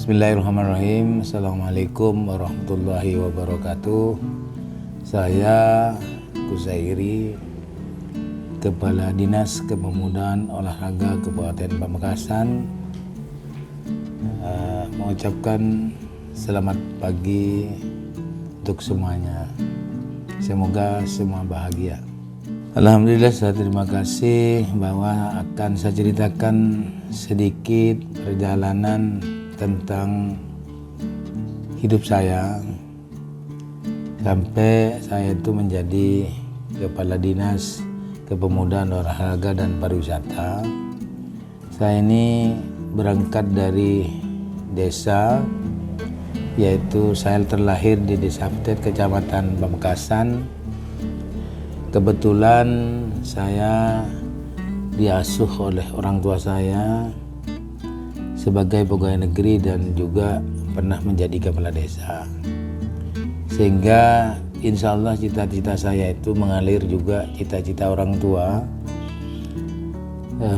Bismillahirrahmanirrahim. Assalamualaikum warahmatullahi wabarakatuh. Saya Kusairi, Kepala Dinas Kepemudaan Olahraga Kabupaten Pamekasan, mengucapkan selamat pagi untuk semuanya. Semoga semua bahagia. Alhamdulillah, saya terima kasih bahwa akan saya ceritakan sedikit perjalanan tentang hidup saya sampai saya itu menjadi Kepala Dinas Kepemudaan Olahraga dan Pariwisata. Saya ini berangkat dari desa, yaitu saya terlahir di Desa Aptet, Kecamatan Pamekasan. Kebetulan saya diasuh oleh orang tua saya sebagai pegawai negeri dan juga pernah menjadi kepala desa, sehingga insya Allah cita-cita saya itu mengalir juga cita-cita orang tua.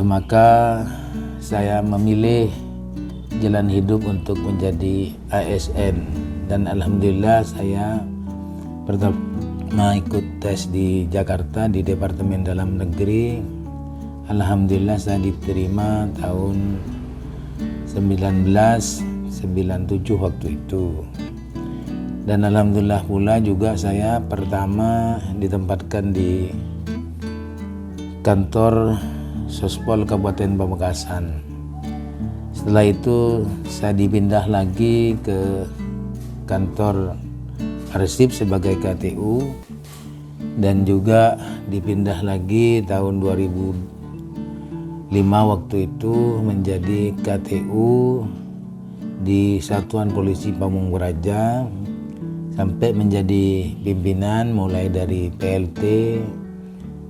Maka saya memilih jalan hidup untuk menjadi ASN, dan alhamdulillah saya pertama ikut tes di Jakarta di Departemen Dalam Negeri. Alhamdulillah saya diterima tahun 1997 waktu itu, dan alhamdulillah pula juga saya pertama ditempatkan di kantor Sospol Kabupaten Pamekasan. Setelah itu saya dipindah lagi ke kantor Arsip sebagai KTU, dan juga dipindah lagi tahun 2005 waktu itu menjadi KTU di Satuan Polisi Pamung Praja, sampai menjadi pimpinan mulai dari PLT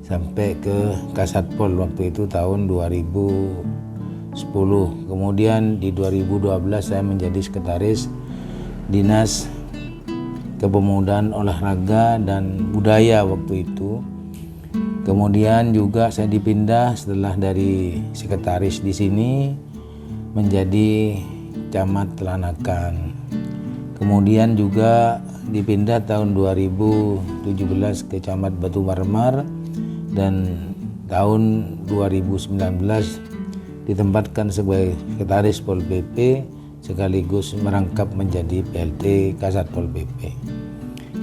sampai ke Kasatpol waktu itu tahun 2010. Kemudian di 2012 saya menjadi Sekretaris Dinas Kepemudaan Olahraga dan Budaya waktu itu. Kemudian juga saya dipindah setelah dari sekretaris di sini menjadi Camat Telanakan. Kemudian juga dipindah tahun 2017 ke Camat Batu Marmar, dan tahun 2019 ditempatkan sebagai Sekretaris Pol PP sekaligus merangkap menjadi PLT Kasatpol PP.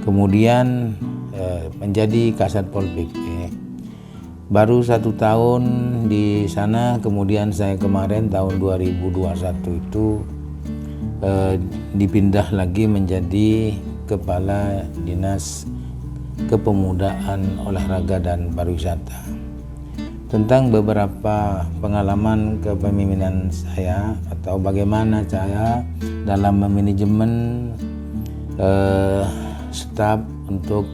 Kemudian menjadi Kasatpol PP. Baru 1 tahun di sana, kemudian saya kemarin tahun 2021 itu dipindah lagi menjadi Kepala Dinas Kepemudaan Olahraga dan Pariwisata. Tentang beberapa pengalaman kepemimpinan saya atau bagaimana saya dalam memanajemen staf untuk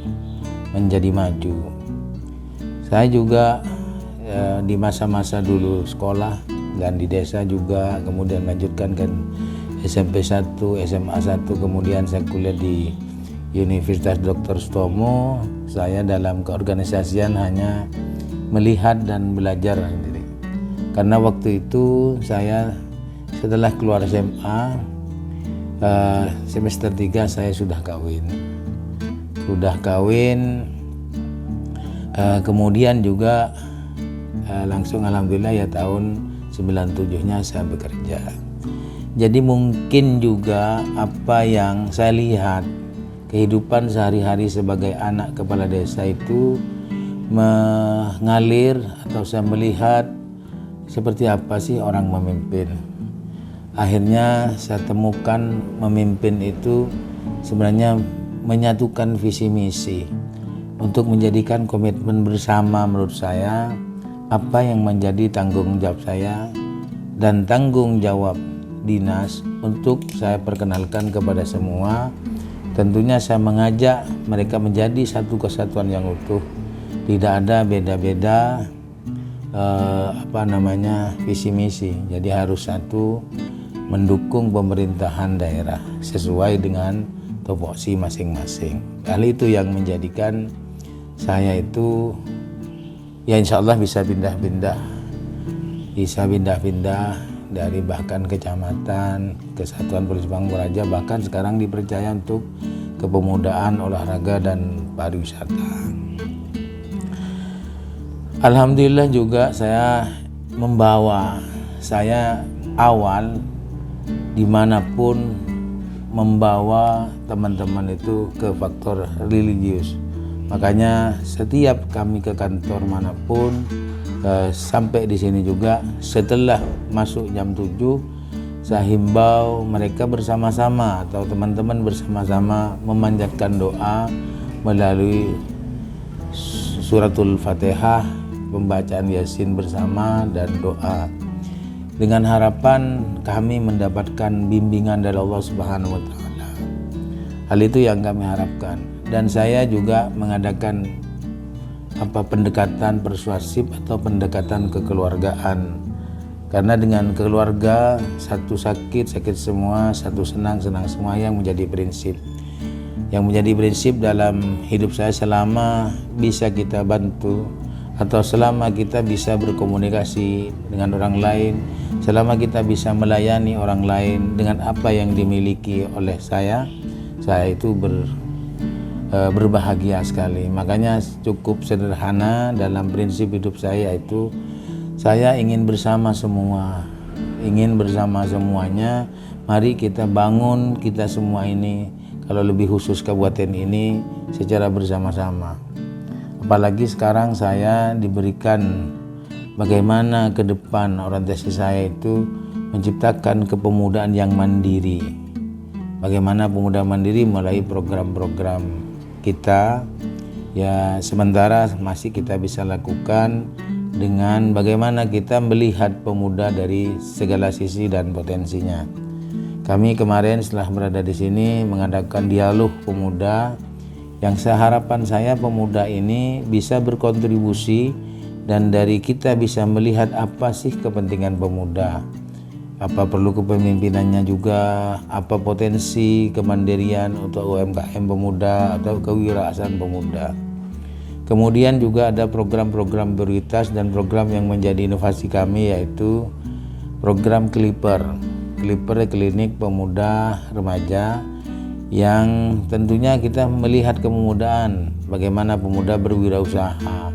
menjadi maju. Saya juga di masa-masa dulu sekolah dan di desa juga, kemudian melanjutkan ke SMP 1, SMA 1, kemudian saya kuliah di Universitas Dr. Sutomo. Saya dalam keorganisasian hanya melihat dan belajar sendiri. Karena waktu itu saya setelah keluar SMA semester 3 saya sudah kawin. Kemudian juga langsung alhamdulillah ya tahun 97-nya saya bekerja. Jadi mungkin juga apa yang saya lihat kehidupan sehari-hari sebagai anak kepala desa itu mengalir, atau saya melihat seperti apa sih orang memimpin. Akhirnya saya temukan memimpin itu sebenarnya menyatukan visi misi untuk menjadikan komitmen bersama. Menurut saya apa yang menjadi tanggung jawab saya dan tanggung jawab dinas untuk saya perkenalkan kepada semua. Tentunya saya mengajak mereka menjadi satu kesatuan yang utuh. Tidak ada beda-beda visi misi. Jadi harus satu, mendukung pemerintahan daerah sesuai dengan topoksi masing-masing. Hal itu yang menjadikan saya itu ya insya Allah bisa pindah-pindah dari bahkan kecamatan, Kesatuan Polisi Pamung Praja, bahkan sekarang dipercaya untuk kepemudaan, olahraga dan pariwisata. Alhamdulillah juga saya awal dimanapun membawa teman-teman itu ke faktor religius. Makanya setiap kami ke kantor manapun, sampai di sini juga setelah masuk jam 7, saya himbau mereka bersama-sama atau teman-teman bersama-sama memanjatkan doa melalui suratul Fatihah, pembacaan Yasin bersama dan doa, dengan harapan kami mendapatkan bimbingan dari Allah Subhanahu wa taala. Hal itu yang kami harapkan. Dan saya juga mengadakan pendekatan persuasif atau pendekatan kekeluargaan. Karena dengan keluarga, satu sakit semua, satu senang semua, yang menjadi prinsip. Yang menjadi prinsip dalam hidup saya selama bisa kita bantu atau selama kita bisa berkomunikasi dengan orang lain, selama kita bisa melayani orang lain dengan apa yang dimiliki oleh saya itu berbahagia sekali. Makanya cukup sederhana dalam prinsip hidup saya, itu saya ingin bersama semuanya. Mari kita bangun kita semua ini, kalau lebih khusus kabupaten ini, secara bersama-sama. Apalagi sekarang saya diberikan bagaimana ke depan orientasi saya itu menciptakan kepemudaan yang mandiri. Bagaimana pemuda mandiri melalui program-program kita, ya sementara masih kita bisa lakukan dengan bagaimana kita melihat pemuda dari segala sisi dan potensinya. Kami kemarin setelah berada di sini mengadakan dialog pemuda, yang harapan saya pemuda ini bisa berkontribusi dan dari kita bisa melihat apa sih kepentingan pemuda, apa perlu kepemimpinannya juga, apa potensi kemandirian untuk UMKM pemuda atau kewirausahaan pemuda. Kemudian juga ada program-program prioritas dan program yang menjadi inovasi kami, yaitu program Clipper Klinik Pemuda Remaja, yang tentunya kita melihat kepemudaan, bagaimana pemuda berwirausaha,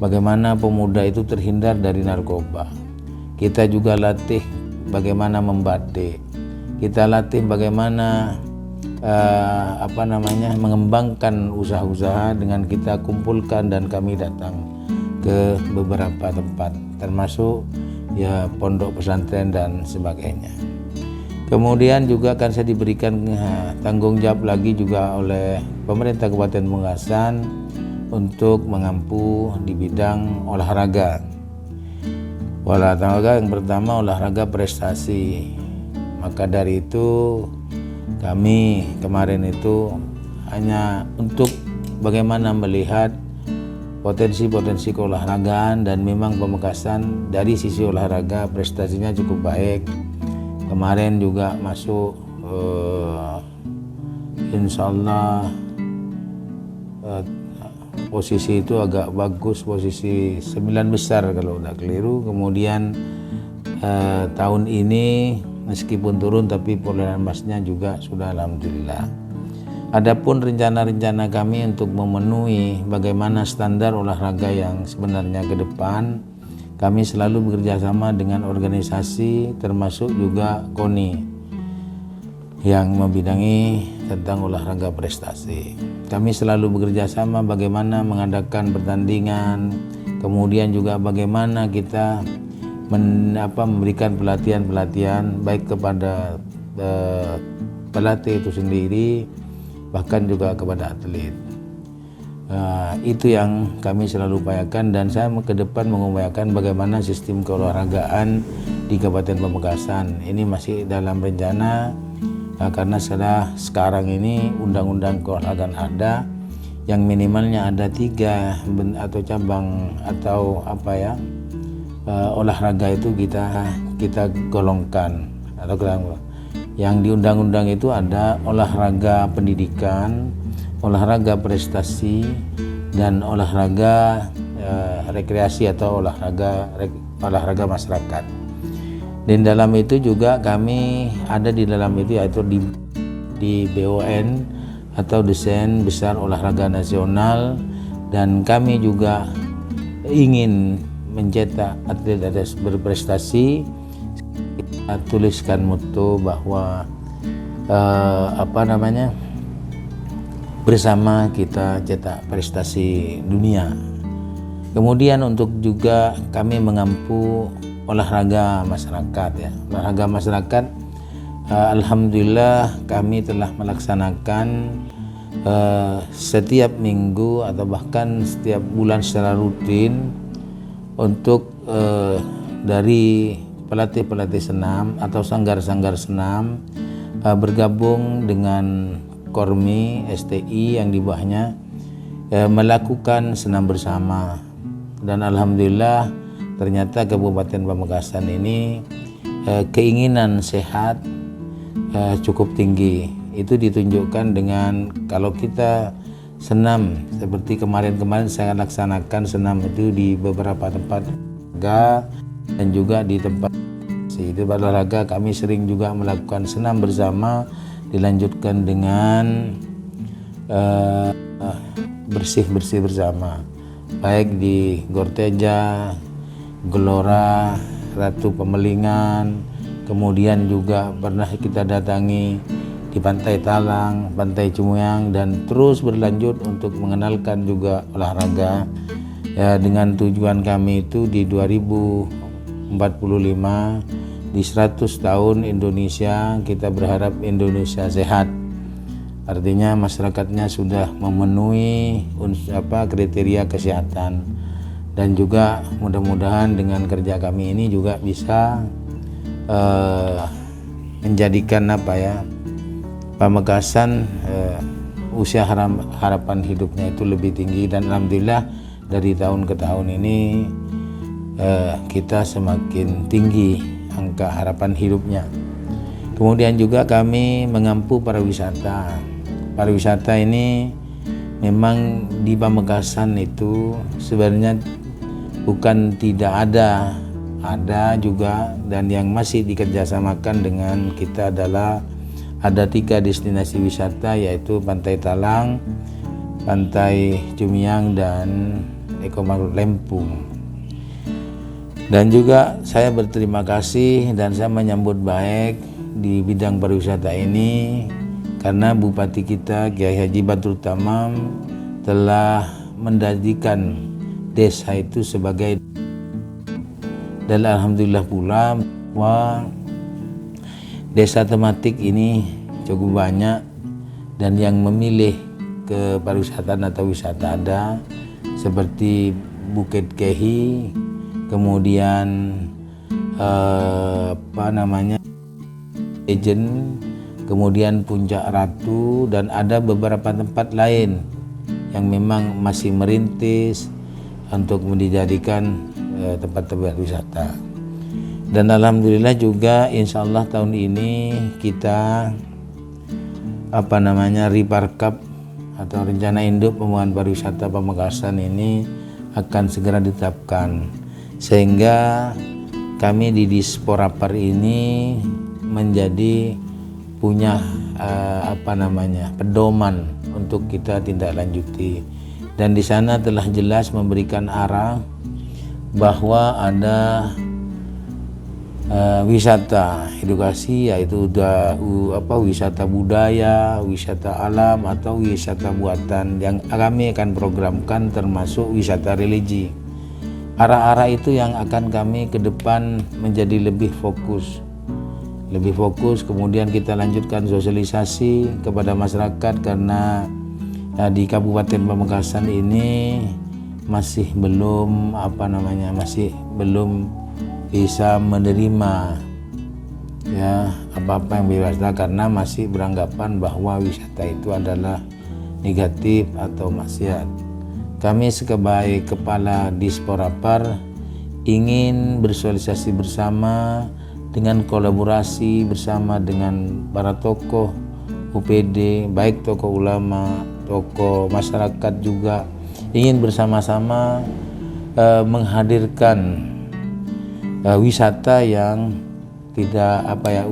bagaimana pemuda itu terhindar dari narkoba. Kita juga latih bagaimana membatik, kita latih bagaimana mengembangkan usaha-usaha dengan kita kumpulkan dan kami datang ke beberapa tempat, termasuk ya pondok pesantren dan sebagainya. Kemudian juga akan saya diberikan tanggung jawab lagi juga oleh pemerintah Kabupaten Pamekasan untuk mengampu di bidang olahraga. Olahraga yang pertama olahraga prestasi. Maka dari itu kami kemarin itu hanya untuk bagaimana melihat potensi-potensi keolahragaan, dan memang Pamekasan dari sisi olahraga prestasinya cukup baik. Kemarin juga masuk insya Allah posisi itu agak bagus, posisi 9 besar kalau tidak keliru. Kemudian tahun ini meskipun turun tapi perolehan emasnya juga sudah alhamdulillah. Adapun rencana-rencana kami untuk memenuhi bagaimana standar olahraga yang sebenarnya ke depan, kami selalu bekerja sama dengan organisasi termasuk juga KONI yang membidangi tentang olahraga prestasi. Kami selalu bekerja sama bagaimana mengadakan pertandingan, kemudian juga bagaimana kita memberikan pelatihan-pelatihan baik kepada pelatih itu sendiri, bahkan juga kepada atlet. Itu yang kami selalu upayakan, dan saya ke depan mengupayakan bagaimana sistem keolahragaan di Kabupaten Pamekasan. Ini masih dalam rencana, karena sekarang ini undang-undang keolahragaan ada, yang minimalnya ada 3 atau cabang atau olahraga itu kita golongkan atau yang di undang-undang itu ada olahraga pendidikan, olahraga prestasi, dan olahraga rekreasi atau olahraga masyarakat. Dan dalam itu juga kami ada di dalam itu, yaitu di BON atau Desain Besar Olahraga Nasional, dan kami juga ingin mencetak atlet-atlet berprestasi. Kita tuliskan moto bahwa bersama kita cetak prestasi dunia. Kemudian untuk juga kami mengampu olahraga masyarakat ya. Olahraga masyarakat, alhamdulillah kami telah melaksanakan setiap minggu atau bahkan setiap bulan secara rutin untuk dari pelatih-pelatih senam atau sanggar-sanggar senam bergabung dengan Kormi STI yang di bawahnya melakukan senam bersama. Dan alhamdulillah ternyata Kabupaten Pamekasan ini keinginan sehat cukup tinggi. Itu ditunjukkan dengan kalau kita senam seperti kemarin-kemarin saya laksanakan senam itu di beberapa tempat olahraga dan juga di tempat itu olahraga. Kami sering juga melakukan senam bersama, dilanjutkan dengan bersih-bersih bersama, baik di Gorteja, Gelora, Ratu Pemelingan, kemudian juga pernah kita datangi di Pantai Talang, Pantai Cumuyang, dan terus berlanjut untuk mengenalkan juga olahraga ya, dengan tujuan kami itu di 2045 di 100 tahun Indonesia, kita berharap Indonesia sehat. Artinya masyarakatnya sudah memenuhi kriteria kesehatan, dan juga mudah-mudahan dengan kerja kami ini juga bisa menjadikan Pamekasan usia harapan hidupnya itu lebih tinggi, dan alhamdulillah dari tahun ke tahun ini kita semakin tinggi angka harapan hidupnya. Kemudian juga kami mengampu pariwisata. Pariwisata ini memang di Pamekasan itu sebenarnya bukan tidak ada juga, dan yang masih dikerjasamakan dengan kita adalah ada 3 destinasi wisata, yaitu Pantai Talang, Pantai Cumiyang, dan Ekopark Lempung. Dan juga saya berterima kasih dan saya menyambut baik di bidang pariwisata ini karena Bupati kita Kiai Haji Badrut Tamam telah menjadikan desa itu sebagai, dan alhamdulillah pula bahwa desa tematik ini cukup banyak, dan yang memilih ke pariwisata atau wisata ada seperti Bukit Kehi, kemudian Legend, kemudian Puncak Ratu, dan ada beberapa tempat lain yang memang masih merintis untuk dijadikan tempat-tempat wisata. Dan alhamdulillah juga insya Allah tahun ini kita Riparkap atau rencana induk pembangunan pariwisata Pamekasan ini akan segera ditetapkan, sehingga kami di Disporapar ini menjadi punya pedoman untuk kita tindak lanjuti, dan di sana telah jelas memberikan arah bahwa ada wisata edukasi, yaitu wisata budaya, wisata alam, atau wisata buatan yang kami akan programkan, termasuk wisata religi. Arah-arah itu yang akan kami ke depan menjadi lebih fokus. Kemudian kita lanjutkan sosialisasi kepada masyarakat, karena di Kabupaten Pamekasan ini masih belum bisa menerima apa-apa yang berwisata, karena masih beranggapan bahwa wisata itu adalah negatif atau maksiat. Kami sebagai kepala Disporapar ingin bersosialisasi bersama dengan kolaborasi bersama dengan para tokoh UPD, baik tokoh ulama, tokoh masyarakat, juga ingin bersama-sama menghadirkan wisata yang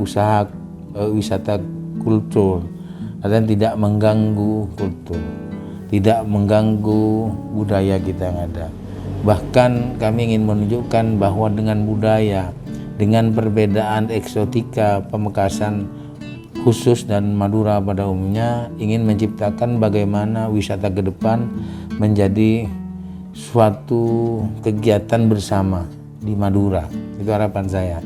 usaha wisata kultur, dan tidak mengganggu kultur, tidak mengganggu budaya kita yang ada. Bahkan kami ingin menunjukkan bahwa dengan budaya, dengan perbedaan eksotika Pamekasan khusus dan Madura pada umumnya, ingin menciptakan bagaimana wisata ke depan menjadi suatu kegiatan bersama di Madura. Itu harapan saya.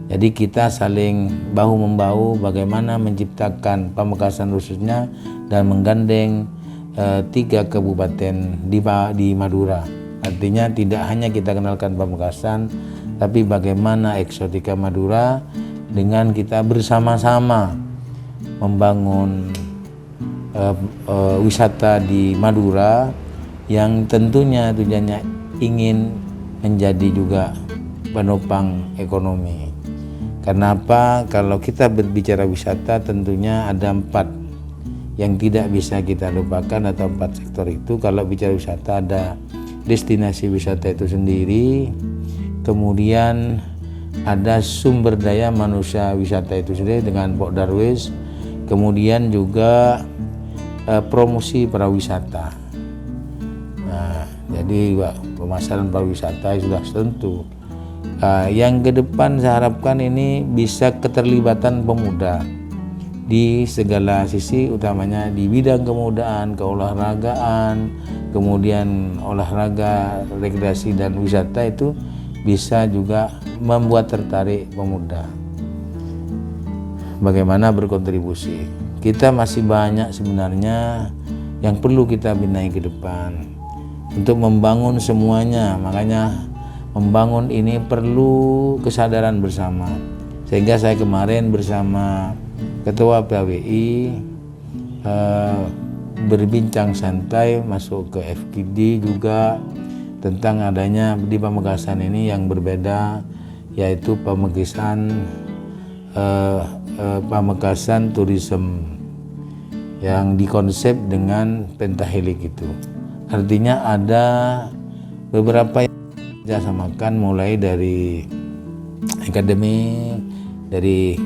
Jadi kita saling bahu-membahu bagaimana menciptakan Pamekasan khususnya dan menggandeng 3 kabupaten di Madura. Artinya tidak hanya kita kenalkan Pamekasan, tapi bagaimana eksotika Madura dengan kita bersama-sama membangun wisata di Madura yang tentunya tujuannya ingin menjadi juga penopang ekonomi. Kenapa? Kalau kita berbicara wisata tentunya ada 4 yang tidak bisa kita lupakan, atau 4 sektor itu. Kalau bicara wisata ada destinasi wisata itu sendiri, kemudian ada sumber daya manusia wisata itu sendiri dengan Pok Darwis, kemudian juga promosi pariwisata. Nah, jadi pemasaran pariwisata sudah tentu. Yang ke depan saya harapkan ini bisa keterlibatan pemuda di segala sisi, utamanya di bidang kemudaan, keolahragaan, kemudian olahraga, rekreasi dan wisata itu bisa juga membuat tertarik pemuda. Bagaimana berkontribusi? Kita masih banyak sebenarnya yang perlu kita benahi ke depan untuk membangun semuanya. Makanya membangun ini perlu kesadaran bersama. Sehingga saya kemarin bersama Ketua PAWI berbincang santai masuk ke FKD juga tentang adanya di Pamekasan ini yang berbeda, yaitu Pamekasan Tourism yang dikonsep dengan pentahelik itu. Artinya ada beberapa yang kerjasamakan, mulai dari akademi, dari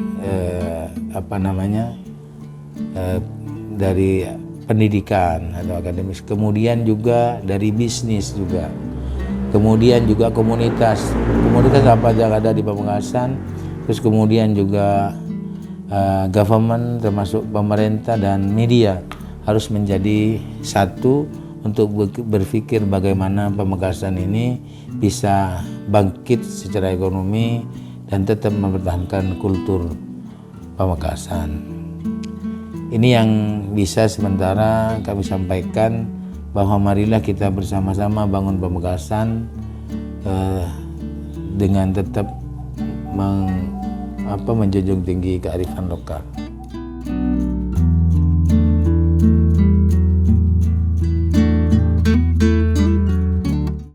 dari pendidikan atau akademis, kemudian juga dari bisnis juga, kemudian juga komunitas apa yang ada di Pamekasan, terus kemudian juga government termasuk pemerintah dan media harus menjadi satu untuk berpikir bagaimana Pamekasan ini bisa bangkit secara ekonomi dan tetap mempertahankan kultur Pamekasan. Ini yang bisa sementara kami sampaikan, bahwa marilah kita bersama-sama bangun Pamekasan dengan tetap menjunjung tinggi kearifan lokal.